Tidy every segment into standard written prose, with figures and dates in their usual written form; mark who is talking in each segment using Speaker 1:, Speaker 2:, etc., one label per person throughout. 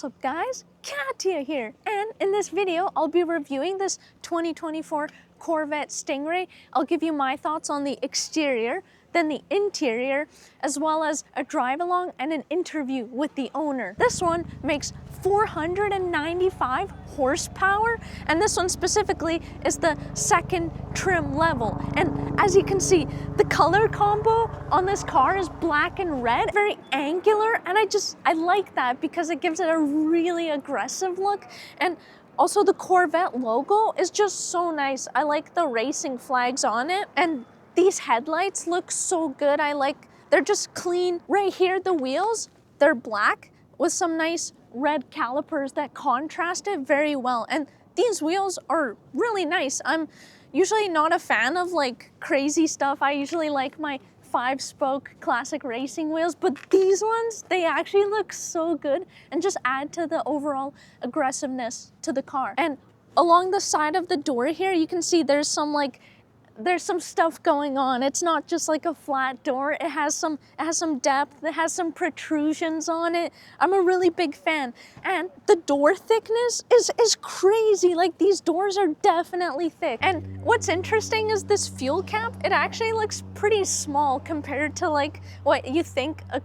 Speaker 1: What's up guys, Katia here, and in this video I'll be reviewing this 2024 Corvette Stingray. I'll give you my thoughts on the exterior, then the interior, as well as a drive along and an interview with the owner. This one makes 495 horsepower, and this one specifically is the second trim level. And as you can see, the color combo on this car is black and red, very angular, and I like that because it gives it a really aggressive look. And also the Corvette logo is just so nice. I like the racing flags on it, and these headlights look so good. They're just clean. Right here, the wheels, they're black with some nice red calipers that contrast it very well. And these wheels are really nice. I'm usually not a fan of like crazy stuff. I usually like my 5-spoke classic racing wheels, but these ones, they actually look so good and just add to the overall aggressiveness to the car. And along the side of the door here, you can see there's some stuff going on. It's not just like a flat door. It has some depth. It has some protrusions on it. I'm a really big fan. And the door thickness is crazy. Like, these doors are definitely thick. And what's interesting is this fuel cap. It actually looks pretty small compared to like what you think a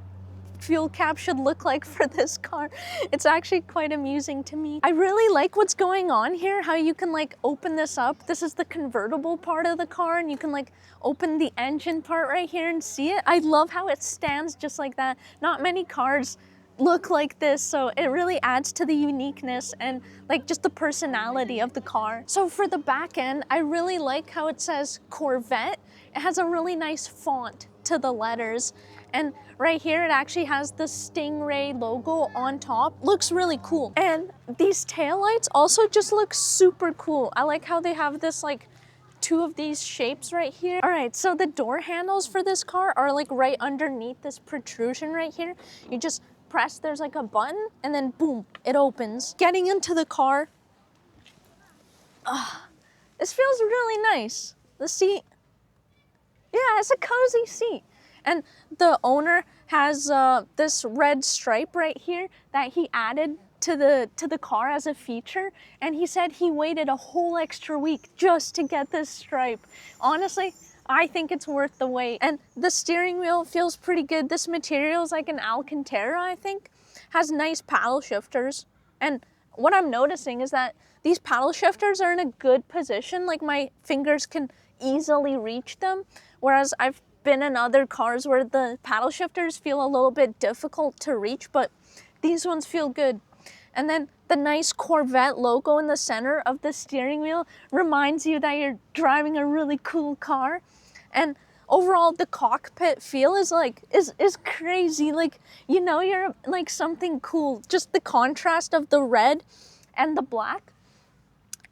Speaker 1: fuel cap should look like for this car. It's actually quite amusing to me. I really like what's going on here, how you can like open this up. This is the convertible part of the car, and you can like open the engine part right here and see it. I love how it stands just like that. Not many cars look like this, so it really adds to the uniqueness and like just the personality of the car. So for the back end, I really like how it says Corvette. It has a really nice font to the letters, and right here it actually has the Stingray logo on top. Looks really cool. And these taillights also just look super cool. I like how they have this like two of these shapes right here. All right, so the door handles for this car are like right underneath this protrusion right here. You just press, there's like a button, and then boom, it opens. Getting into the car, this feels really nice. The seat, yeah, it's a cozy seat. And the owner has this red stripe right here that he added to the car as a feature. And he said he waited a whole extra week just to get this stripe. Honestly, I think it's worth the wait. And the steering wheel feels pretty good. This material is like an Alcantara, I think. Has nice paddle shifters. And what I'm noticing is that these paddle shifters are in a good position. Like, my fingers can easily reach them. Whereas I've been in other cars where the paddle shifters feel a little bit difficult to reach, but these ones feel good. And then the nice Corvette logo in the center of the steering wheel reminds you that you're driving a really cool car. And overall, the cockpit feel is crazy. Like, you know, you're like something cool. Just the contrast of the red and the black,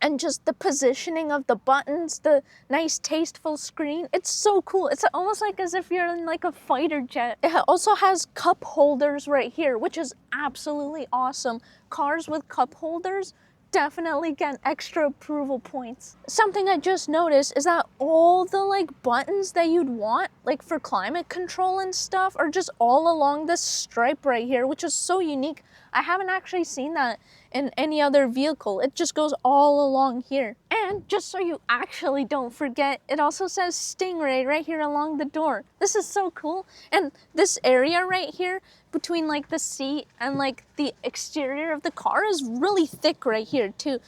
Speaker 1: and just the positioning of the buttons, the nice tasteful screen. It's so cool. It's almost like as if you're in like a fighter jet. It also has cup holders right here, which is absolutely awesome. Cars with cup holders definitely get extra approval points. Something I just noticed is that all the like buttons that you'd want, like for climate control and stuff, are just all along this stripe right here, which is so unique. I haven't actually seen that in any other vehicle. It just goes all along here. And just so you actually don't forget, it also says Stingray right here along the door. This is so cool. And this area right here between like the seat and like the exterior of the car is really thick right here too.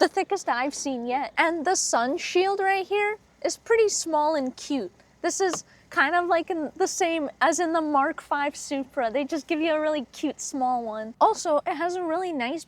Speaker 1: The thickest I've seen yet. And the sun shield right here is pretty small and cute. This is kind of like the same as in the Mark V Supra. They just give you a really cute small one. Also, it has a really nice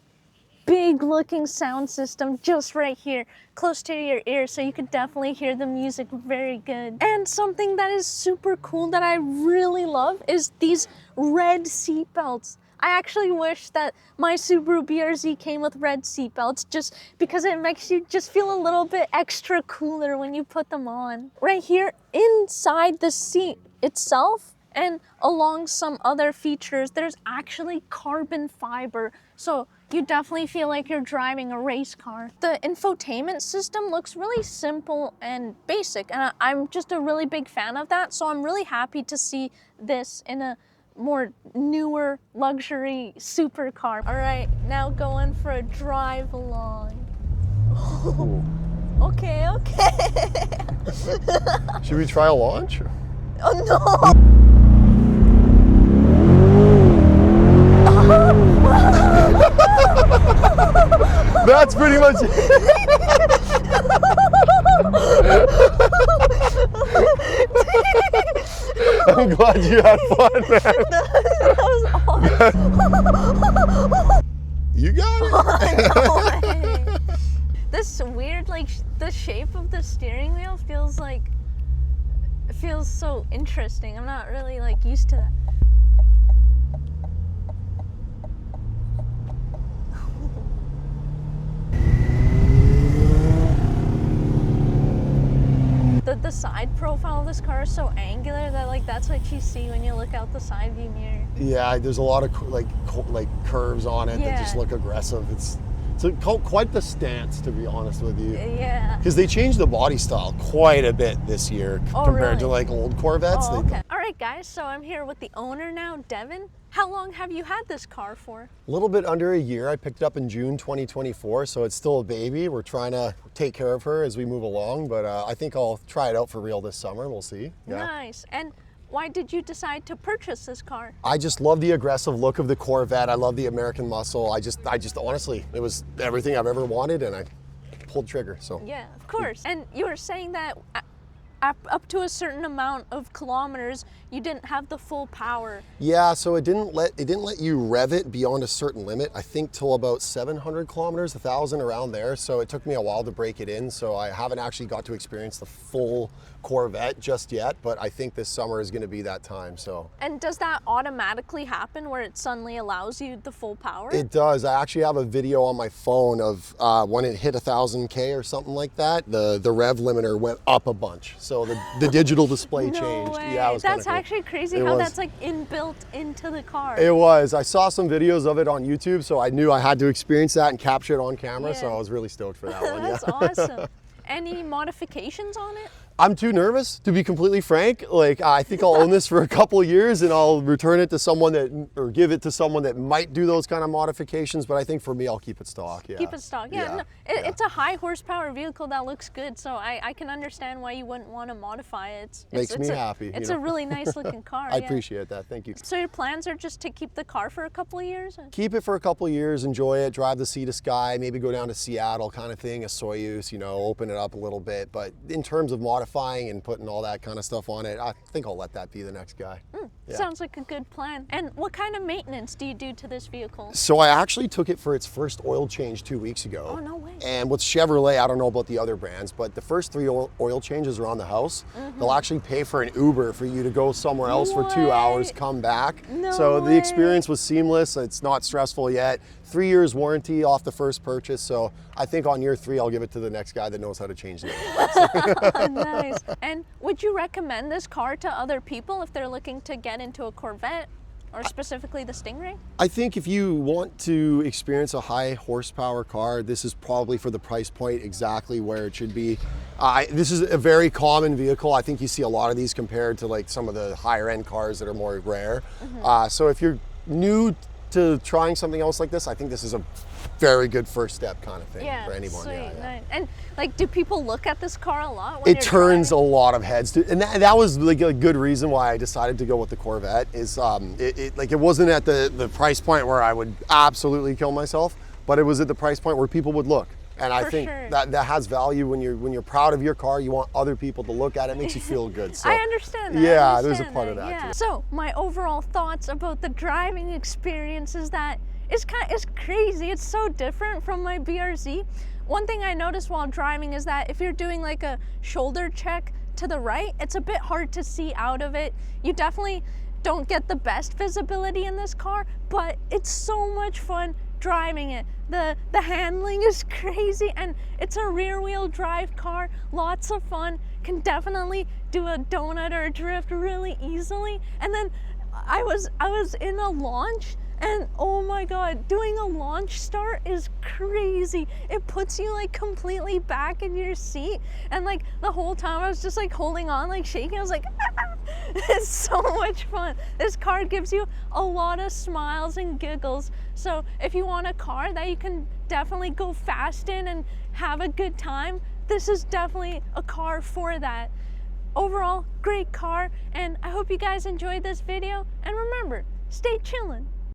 Speaker 1: big looking sound system just right here, close to your ear, so you can definitely hear the music very good. And something that is super cool that I really love is these red seat belts. I actually wish that my Subaru BRZ came with red seat belts, just because it makes you just feel a little bit extra cooler when you put them on. Right here inside the seat itself and along some other features, there's actually carbon fiber, so you definitely feel like you're driving a race car. The infotainment system looks really simple and basic, and I'm just a really big fan of that, so I'm really happy to see this in a more newer luxury supercar. All right, now going for a drive along. Okay, okay.
Speaker 2: Should we try a launch?
Speaker 1: Oh no!
Speaker 2: That's pretty much it. I'm glad you had fun, man.
Speaker 1: That was awesome.
Speaker 2: You got it.
Speaker 1: This weird, like, the shape of the steering wheel feels like, it feels so interesting. I'm not really, like, used to that. The side profile of this car is so angular that, like, that's what you see when you look out the side view mirror.
Speaker 2: Yeah, there's a lot of like curves on it that just look aggressive. It's quite the stance, to be honest with you.
Speaker 1: Yeah.
Speaker 2: Because they changed the body style quite a bit this year compared to like old Corvettes.
Speaker 1: Oh, okay. All right, guys. So I'm here with the owner now, Devin. How long have you had this car for?
Speaker 2: A little bit under a year. I picked it up in June 2024, so it's still a baby. We're trying to take care of her as we move along, but I think I'll try it out for real this summer. We'll see. Yeah.
Speaker 1: Nice. And why did you decide to purchase this car?
Speaker 2: I just love the aggressive look of the Corvette. I love the American muscle. I just honestly, it was everything I've ever wanted, and I pulled trigger. So
Speaker 1: yeah, of course. And you were saying that up to a certain amount of kilometers, you didn't have the full power.
Speaker 2: Yeah, so it didn't let you rev it beyond a certain limit. I think till about 700 kilometers, 1,000 around there. So it took me a while to break it in. So I haven't actually got to experience the full Corvette just yet, but I think this summer is going to be that time. So.
Speaker 1: And does that automatically happen where it suddenly allows you the full power?
Speaker 2: It does. I actually have a video on my phone of when it hit 1,000K or something like that. The rev limiter went up a bunch. So the digital display changed.
Speaker 1: Way.
Speaker 2: Yeah, it was
Speaker 1: That's
Speaker 2: cool.
Speaker 1: Actually crazy how that's like inbuilt into the car.
Speaker 2: It was. I saw some videos of it on YouTube, so I knew I had to experience that and capture it on camera.
Speaker 1: Yeah.
Speaker 2: So I was really stoked for that one.
Speaker 1: That's awesome. Any modifications on it?
Speaker 2: I'm too nervous, to be completely frank. Like, I think I'll own this for a couple of years and I'll return it to someone or give it to someone that might do those kind of modifications. But I think for me, I'll keep it stock. Yeah.
Speaker 1: Keep it stock. Yeah. No, it's a high horsepower vehicle that looks good. So I can understand why you wouldn't want to modify it.
Speaker 2: Makes me happy.
Speaker 1: It's a really nice looking car.
Speaker 2: I appreciate that. Thank you.
Speaker 1: So your plans are just to keep the car for a couple of years?
Speaker 2: Keep it for a couple of years, enjoy it, drive the Sea to Sky, maybe go down to Seattle kind of thing, a Soyuz, open it up a little bit. But in terms of modifying and putting all that kind of stuff on it, I think I'll let that be the next guy. Yeah.
Speaker 1: Sounds like a good plan. And what kind of maintenance do you do to this vehicle?
Speaker 2: So I actually took it for its first oil change 2 weeks ago.
Speaker 1: Oh, no way.
Speaker 2: And with Chevrolet, I don't know about the other brands, but the first 3 oil changes around the house, they'll actually pay for an Uber for you to go somewhere else for 2 hours, come back. So the experience was seamless. It's not stressful yet. 3 years warranty off the first purchase. So I think on year 3, I'll give it to the next guy that knows how to change it.
Speaker 1: Nice. And would you recommend this car to other people if they're looking to get into a Corvette, or specifically the Stingray?
Speaker 2: I think if you want to experience a high horsepower car, this is probably for the price point exactly where it should be. This is a very common vehicle. I think you see a lot of these compared to like some of the higher end cars that are more rare. So if you're new to trying something else like this, I think this is a very good first step kind of thing for anyone.
Speaker 1: Sweet,
Speaker 2: yeah.
Speaker 1: nice. And like, do people look at this car a lot when
Speaker 2: it turns driving? A lot of heads, and that was like a good reason why I decided to go with the Corvette. Is it wasn't at the price point where I would absolutely kill myself, but it was at the price point where people would look. And I think that has value when you're proud of your car. You want other people to look at it. It makes you feel good. So
Speaker 1: I understand that.
Speaker 2: Yeah, there's a part of that too.
Speaker 1: So my overall thoughts about the driving experience is that it's crazy. It's so different from my BRZ. One thing I noticed while driving is that if you're doing like a shoulder check to the right, it's a bit hard to see out of it. You definitely don't get the best visibility in this car, but it's so much fun driving it. The handling is crazy, and it's a rear wheel drive car, lots of fun, can definitely do a donut or a drift really easily. And then I was in a launch, And oh my god, doing a launch start is crazy. It puts you like completely back in your seat, and like the whole time I was just like holding on, like shaking. I was like, ah! It's so much fun. This car gives you a lot of smiles and giggles. So if you want a car that you can definitely go fast in and have a good time, this is definitely a car for that. Overall, great car, and I hope you guys enjoyed this video, and remember, stay chillin'.